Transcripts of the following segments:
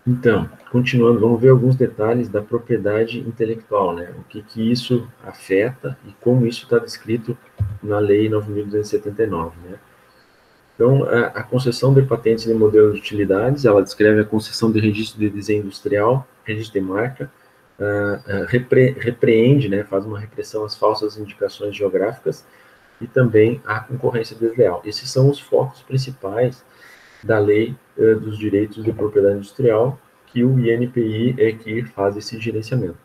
Então, continuando, vamos ver alguns detalhes da propriedade intelectual, né? O que isso afeta e como isso está descrito na Lei 9.279, né? Então, a concessão de patentes de modelos de utilidades, ela descreve a concessão de registro de desenho industrial, registro de marca, repreende, né, faz uma repressão às falsas indicações geográficas e também à concorrência desleal. Esses são os focos principais da Lei dos Direitos de Propriedade Industrial, que o INPI é que faz esse gerenciamento.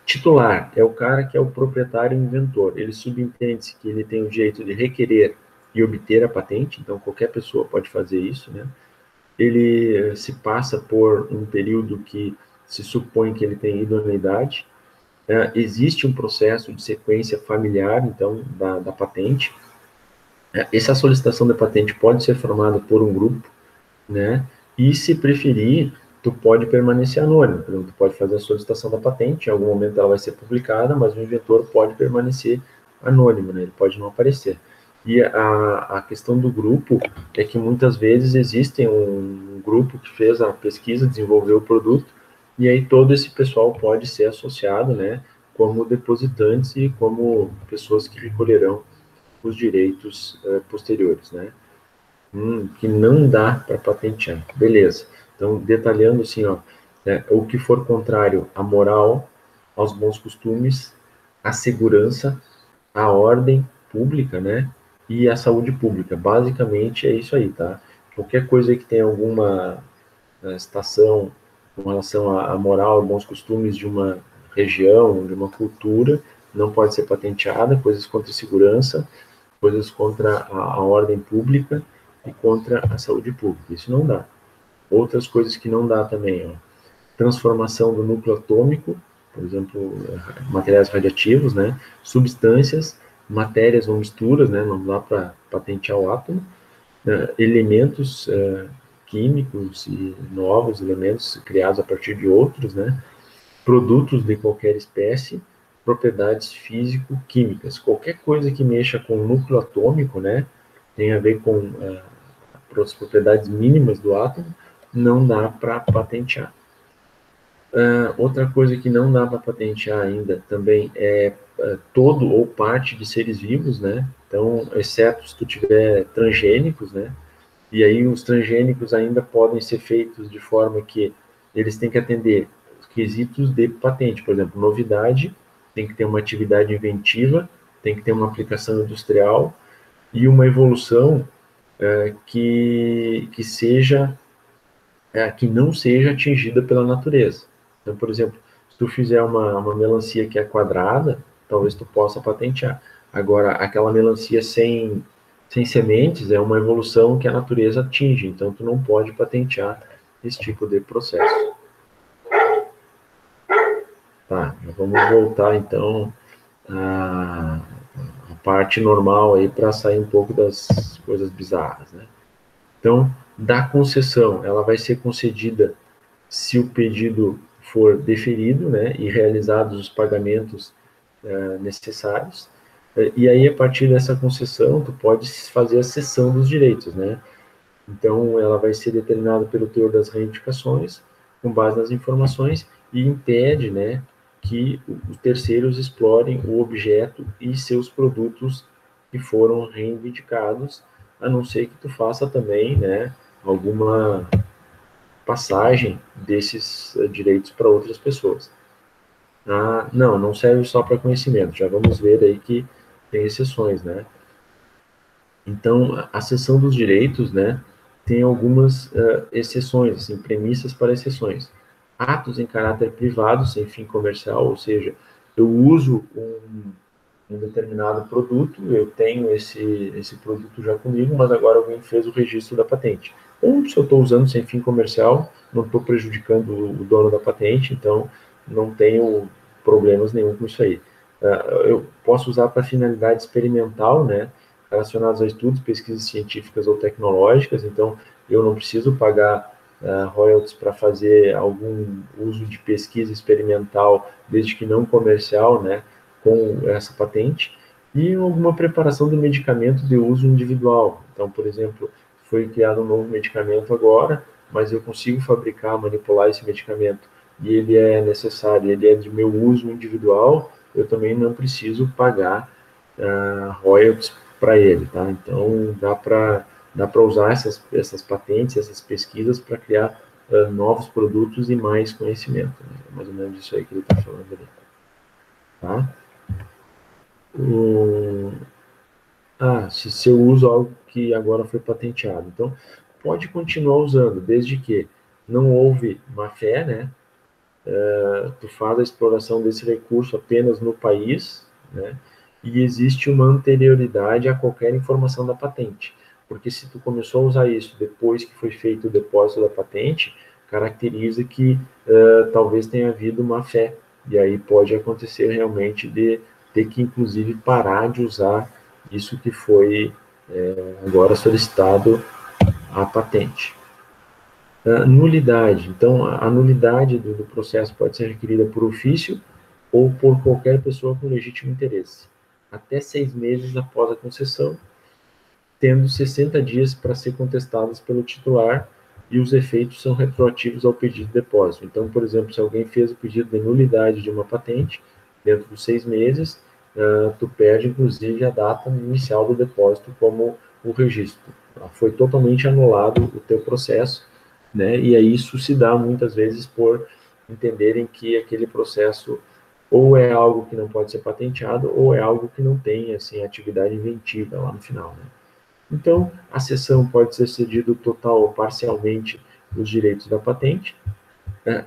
Titular é o cara que é o proprietário e inventor. Ele subentende-se que ele tem o direito de requerer e obter a patente, então qualquer pessoa pode fazer isso, né? Ele se passa por um período que se supõe que ele tem idoneidade. Existe um processo de sequência familiar, então, da patente. Essa solicitação da patente pode ser formada por um grupo, né? E se preferir, tu pode permanecer anônimo. Por exemplo, tu pode fazer a solicitação da patente, em algum momento ela vai ser publicada, mas o inventor pode permanecer anônimo, né? Ele pode não aparecer. E a questão do grupo é que muitas vezes existe um grupo que fez a pesquisa, desenvolveu o produto, e aí todo esse pessoal pode ser associado, né, como depositantes e como pessoas que recolherão os direitos posteriores, né? Que não dá para patentear. Beleza. Então, detalhando assim, ó, o que for contrário à moral, aos bons costumes, à segurança, à ordem pública, né? E à saúde pública. Basicamente é isso aí, tá? Qualquer coisa que tenha alguma citação com relação à moral, bons costumes de uma região, de uma cultura, não pode ser patenteada, coisas contra a segurança, coisas contra a ordem pública e contra a saúde pública. Isso não dá. Outras coisas que não dá também, ó, transformação do núcleo atômico, por exemplo, materiais radioativos, né, substâncias, matérias ou misturas, né, não dá para patentear o átomo, elementos químicos e novos elementos criados a partir de outros, né, produtos de qualquer espécie, propriedades físico-químicas. Qualquer coisa que mexa com o núcleo atômico, né, tem a ver com as propriedades mínimas do átomo, não dá para patentear. Outra coisa que não dá para patentear ainda também é todo ou parte de seres vivos, né? Então, exceto se tu tiver transgênicos, né? E aí os transgênicos ainda podem ser feitos de forma que eles têm que atender os quesitos de patente, por exemplo, novidade, tem que ter uma atividade inventiva, tem que ter uma aplicação industrial e uma evolução que seja que não seja atingida pela natureza. Então, por exemplo, se tu fizer uma melancia que é quadrada, talvez tu possa patentear. Agora, aquela melancia sem sementes é uma evolução que a natureza atinge, então tu não pode patentear esse tipo de processo. Tá, vamos voltar então à parte normal aí para sair um pouco das coisas bizarras, né? Então, da concessão, ela vai ser concedida se o pedido for deferido, né, e realizados os pagamentos necessários. E aí, a partir dessa concessão, tu pode fazer a cessão dos direitos, né? Então, ela vai ser determinada pelo teor das reivindicações, com base nas informações, e impede, né, que os terceiros explorem o objeto e seus produtos que foram reivindicados, a não ser que tu faça também, né, alguma passagem desses direitos para outras pessoas. Não, não serve só para conhecimento. Já vamos ver aí que tem exceções, né? Então, a cessão dos direitos, né, tem algumas exceções, assim, premissas para exceções. Atos em caráter privado, sem fim comercial, ou seja, eu uso um determinado produto, eu tenho esse produto já comigo, mas agora alguém fez o registro da patente. Ou se eu estou usando sem fim comercial, não estou prejudicando o dono da patente, então não tenho problemas nenhum com isso aí. Eu posso usar para finalidade experimental, né, relacionados a estudos, pesquisas científicas ou tecnológicas, então eu não preciso pagar royalties para fazer algum uso de pesquisa experimental, desde que não comercial, né, com essa patente, e alguma preparação de medicamento de uso individual. Então, por exemplo, foi criado um novo medicamento agora, mas eu consigo fabricar, manipular esse medicamento, e ele é necessário, ele é de meu uso individual, eu também não preciso pagar royalties para ele, tá? Então, dá para usar essas patentes, essas pesquisas para criar novos produtos e mais conhecimento. Né? É mais ou menos isso aí que ele está falando ali. Tá? Se eu uso algo que agora foi patenteado. Então, pode continuar usando, desde que não houve má fé, né? Tu faz a exploração desse recurso apenas no país, né? E existe uma anterioridade a qualquer informação da patente. Porque se tu começou a usar isso depois que foi feito o depósito da patente, caracteriza que talvez tenha havido má fé. E aí pode acontecer realmente de ter que, inclusive, parar de usar isso que foi agora solicitado a patente. Nulidade. Então, a nulidade do processo pode ser requerida por ofício ou por qualquer pessoa com legítimo interesse, até 6 meses após a concessão, tendo 60 dias para ser contestadas pelo titular, e os efeitos são retroativos ao pedido de depósito. Então, por exemplo, se alguém fez o pedido de nulidade de uma patente, dentro dos 6 meses, tu perde, inclusive, a data inicial do depósito como o registro. Foi totalmente anulado o teu processo, né? E aí isso se dá muitas vezes por entenderem que aquele processo ou é algo que não pode ser patenteado ou é algo que não tem assim atividade inventiva lá no final, né? Então, a cessão pode ser cedido total ou parcialmente os direitos da patente.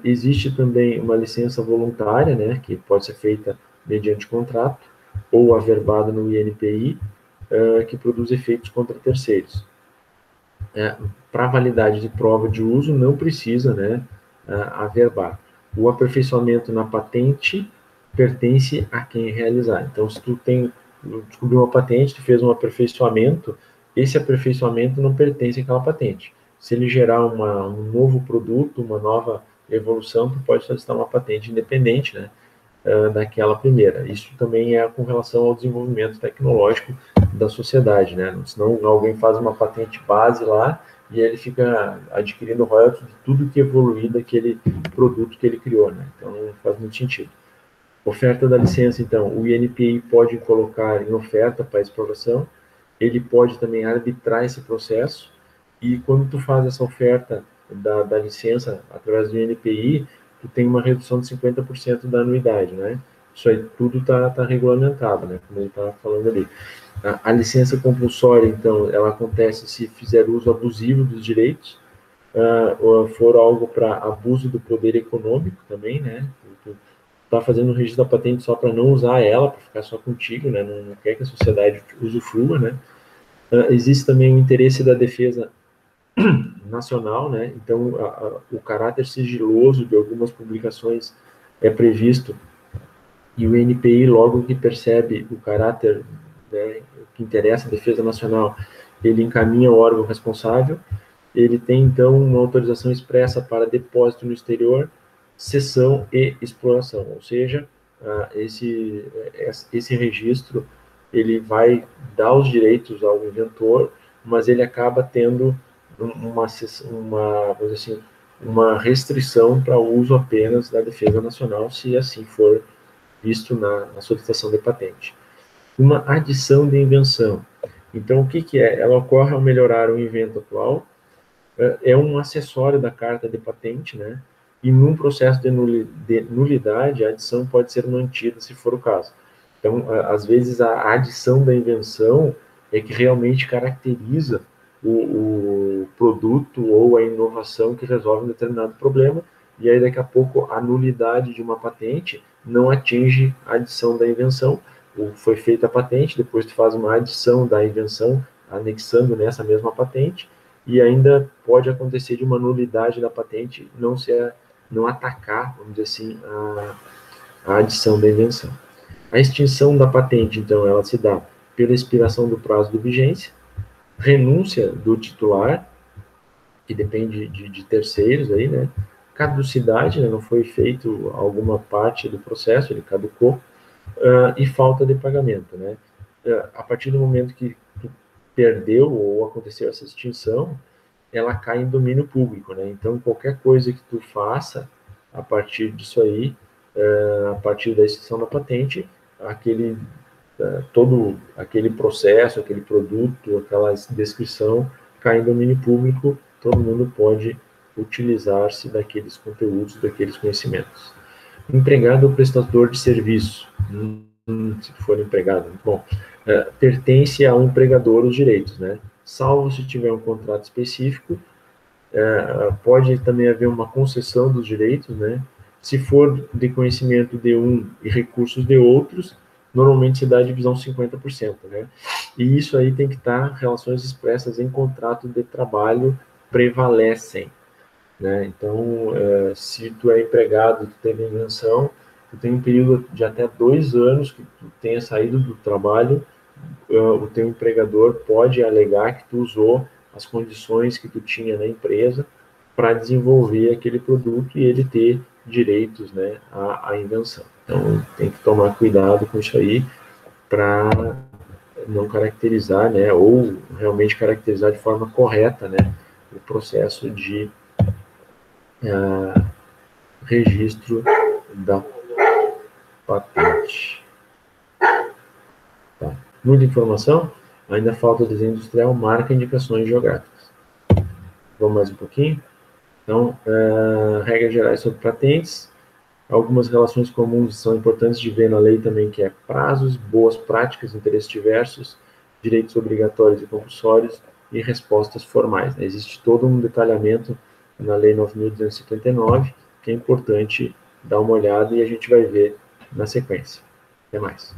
Existe também uma licença voluntária, né, que pode ser feita mediante contrato ou averbada no INPI, que produz efeitos contra terceiros. Para validade de prova de uso, não precisa, né, averbar. O aperfeiçoamento na patente pertence a quem realizar. Então, se tu descobriu uma patente, tu fez um aperfeiçoamento, esse aperfeiçoamento não pertence àquela patente. Se ele gerar um novo produto, uma nova evolução, tu pode solicitar uma patente independente, né, daquela primeira. Isso também é com relação ao desenvolvimento tecnológico da sociedade, né? Senão alguém faz uma patente base lá e ele fica adquirindo royalties de tudo que evoluir daquele produto que ele criou, né? Então não faz muito sentido. Oferta da licença, então, o INPI pode colocar em oferta para exploração, ele pode também arbitrar esse processo, e quando tu faz essa oferta da licença através do INPI, tu tem uma redução de 50% da anuidade, né? Isso aí tudo tá regulamentado, né? Como ele estava falando ali. A licença compulsória, então, ela acontece se fizer uso abusivo dos direitos, ou for algo para abuso do poder econômico também, né? Tu tá fazendo o registro da patente só para não usar ela, para ficar só contigo, né? Não quer que a sociedade usufrua, né? Existe também o interesse da defesa nacional, né? Então, o caráter sigiloso de algumas publicações é previsto, e o NPI, logo que percebe o caráter, né, que interessa a defesa nacional, ele encaminha o órgão responsável, ele tem, então, uma autorização expressa para depósito no exterior, cessão e exploração, ou seja, esse registro, ele vai dar os direitos ao inventor, mas ele acaba tendo vamos dizer assim, uma restrição para o uso apenas da defesa nacional, se assim for visto na solicitação de patente. Uma adição de invenção. Então, o que é? Ela ocorre ao melhorar o invento atual, é um acessório da carta de patente, né? E num processo de nulidade, a adição pode ser mantida, se for o caso. Então, às vezes, a adição da invenção é que realmente caracteriza o produto ou a inovação que resolve um determinado problema, e aí daqui a pouco a nulidade de uma patente não atinge a adição da invenção. Foi feita a patente, depois tu faz uma adição da invenção, anexando nessa mesma patente, e ainda pode acontecer de uma nulidade da patente não atacar, vamos dizer assim, a adição da invenção. A extinção da patente, então, ela se dá pela expiração do prazo de vigência, renúncia do titular, que depende de terceiros aí, né? Caducidade, né? Não foi feito alguma parte do processo, ele caducou, e falta de pagamento, né? A partir do momento que tu perdeu ou aconteceu essa extinção, ela cai em domínio público, né? Então, qualquer coisa que tu faça a partir disso aí, a partir da extinção da patente, todo aquele processo, aquele produto, aquela descrição cai em domínio público, todo mundo pode utilizar-se daqueles conteúdos, daqueles conhecimentos. Empregado ou prestador de serviço, se for empregado, bom, pertence ao empregador os direitos, né? Salvo se tiver um contrato específico, pode também haver uma concessão dos direitos, né? Se for de conhecimento de um e recursos de outros, normalmente se dá a divisão 50%, né? E isso aí tem que estar, relações expressas em contrato de trabalho prevalecem, né? Então, se tu é empregado, tu teve invenção, tu tem um período de até 2 anos que tu tenha saído do trabalho, o teu empregador pode alegar que tu usou as condições que tu tinha na empresa para desenvolver aquele produto e ele ter direitos, né, à invenção. Então, tem que tomar cuidado com isso aí para não caracterizar, né, ou realmente caracterizar de forma correta, né, o processo de registro da patente. Tá. Muita informação? Ainda falta o desenho industrial, marca e indicações geográficas. Vamos mais um pouquinho? Então, regras gerais sobre patentes. Algumas relações comuns são importantes de ver na lei também, que é prazos, boas práticas, interesses diversos, direitos obrigatórios e compulsórios e respostas formais, né? Existe todo um detalhamento na Lei 9.279, que é importante dar uma olhada e a gente vai ver na sequência. Até mais.